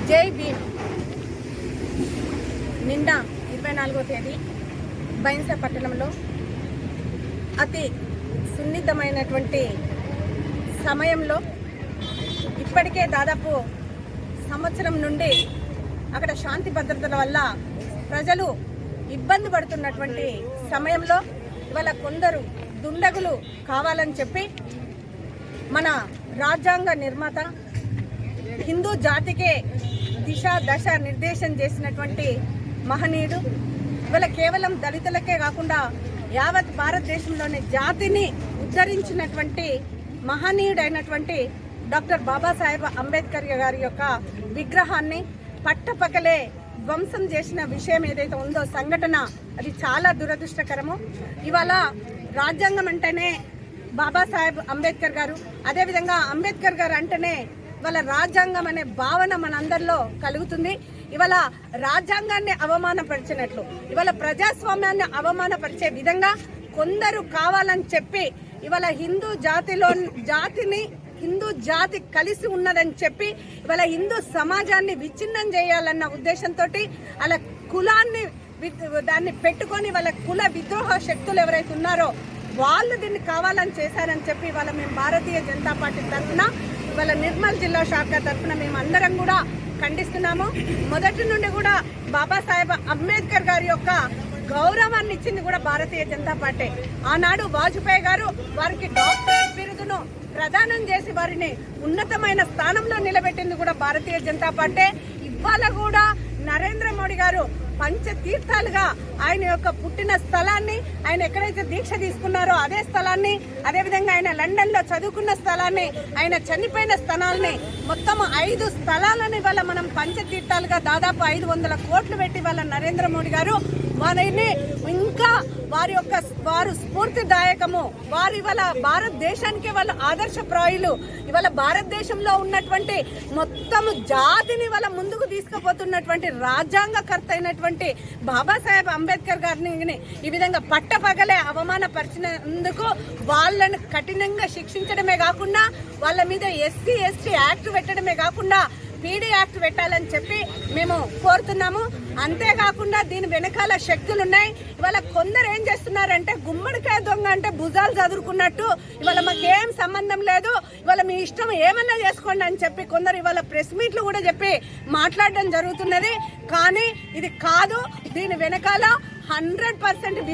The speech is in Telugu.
జై భీమ్ నిన్న 24వ తేదీ బైన్స పట్టణంలో అతి సున్నితమైనటువంటి సమయంలో ఇప్పటికే దాదాపు సంవత్సరం నుండి అక్కడ శాంతి భద్రతల వల్ల ప్రజలు ఇబ్బంది పడుతున్నటువంటి సమయంలో ఇవాళ కొందరు దుండగులు కావాలని చెప్పి మన రాజ్యాంగ నిర్మాత హిందూ జాతికే దిశ దశ నిర్దేశం చేసినటువంటి మహనీయుడు ఇవాళ కేవలం దళితులకే కాకుండా యావత్ భారతదేశంలోని జాతిని ఉద్ధరించినటువంటి మహనీయుడైనటువంటి డాక్టర్ బాబాసాహెబ్ అంబేద్కర్ గారి యొక్క విగ్రహాన్ని పట్టపగలే ధ్వంసం చేసిన విషయం ఏదైతే ఉందో సంఘటన అది చాలా దురదృష్టకరము. ఇవాళ రాజ్యాంగం అంటేనే బాబాసాహెబ్ అంబేద్కర్ గారు, అదేవిధంగా అంబేద్కర్ గారు అంటేనే ఇవాళ రాజ్యాంగం అనే భావన మనందరిలో కలుగుతుంది. ఇవాళ రాజ్యాంగాన్ని అవమానపరిచినట్లు ఇవాళ ప్రజాస్వామ్యాన్ని అవమానపరిచే విధంగా కొందరు కావాలని చెప్పి ఇవాళ హిందూ జాతి కలిసి ఉన్నదని చెప్పి ఇవాళ హిందూ సమాజాన్ని విచ్ఛిన్నం చేయాలన్న ఉద్దేశంతో అలా కులాన్ని దాన్ని పెట్టుకొని వాళ్ళ కుల విద్రోహ శక్తులు ఎవరైతే ఉన్నారో వాళ్ళు దీన్ని కావాలని చేశారని చెప్పి ఇవాళ మేము భారతీయ జనతా పార్టీ తరఫున ఇవాళ నిర్మల్ జిల్లా శాఖ తరఫున మేము అందరం కూడా ఖండిస్తున్నాము. మొదటి నుండి కూడా బాబాసాహెబ్ అంబేద్కర్ గారి యొక్క గౌరవాన్ని ఇచ్చింది కూడా భారతీయ జనతా పార్టీ. ఆనాడు వాజ్పేయి గారు వారికి డాక్టరేట్ బిరుదును ప్రదానం చేసి వారిని ఉన్నతమైన స్థానంలో నిలబెట్టింది కూడా భారతీయ జనతా పార్టీ. ఇవాళ కూడా నరేంద్ర మోడీ గారు పంచతీర్థాలుగా ఆయన యొక్క పుట్టిన స్థలాన్ని, ఆయన ఎక్కడైతే దీక్ష తీసుకున్నారో అదే స్థలాన్ని, అదేవిధంగా ఆయన లండన్ లో చదువుకున్న స్థలాన్ని, ఆయన చనిపోయిన స్థలాన్ని మొత్తం 5 స్థలాలను ఇవాళ మనం పంచతీర్థాలుగా దాదాపు 500 కోట్లు పెట్టి వాళ్ళ నరేంద్ర మోడీ గారు వారిని ఇంకా వారు స్ఫూర్తిదాయకము. వారు ఇవాళ భారతదేశానికి వాళ్ళు ఆదర్శప్రాయులు. ఇవాళ భారతదేశంలో ఉన్నటువంటి మొత్తం జాతిని వాళ్ళ ముందుకు తీసుకుపోతున్నటువంటి రాజ్యాంగకర్త అయినటువంటి బాబాసాహెబ్ అంబేద్కర్ గారిని ఈ విధంగా పట్టపగలే అవమానపరిచినందుకు వాళ్ళను కఠినంగా శిక్షించడమే కాకుండా వాళ్ళ మీద ఎస్సీ ఎస్టీ యాక్ట్ పెట్టడమే కాకుండా పీడీ యాక్ట్ పెట్టాలని చెప్పి మేము కోరుతున్నాము. అంతేకాకుండా దీని వెనకాల శక్తులు ఉన్నాయి. ఇవాళ కొందరు ఏం చేస్తున్నారంటే గుమ్మడికాయ దొంగ అంటే భుజాలు చదువుకున్నట్టు ఇవాళ మాకేం సంబంధం లేదు, ఇవాళ మీ ఇష్టం ఏమన్నా చేసుకోండి అని చెప్పి కొందరు ఇవాళ ప్రెస్ మీట్లు కూడా చెప్పి మాట్లాడడం జరుగుతున్నది. కానీ ఇది కాదు, దీని వెనకాల 100%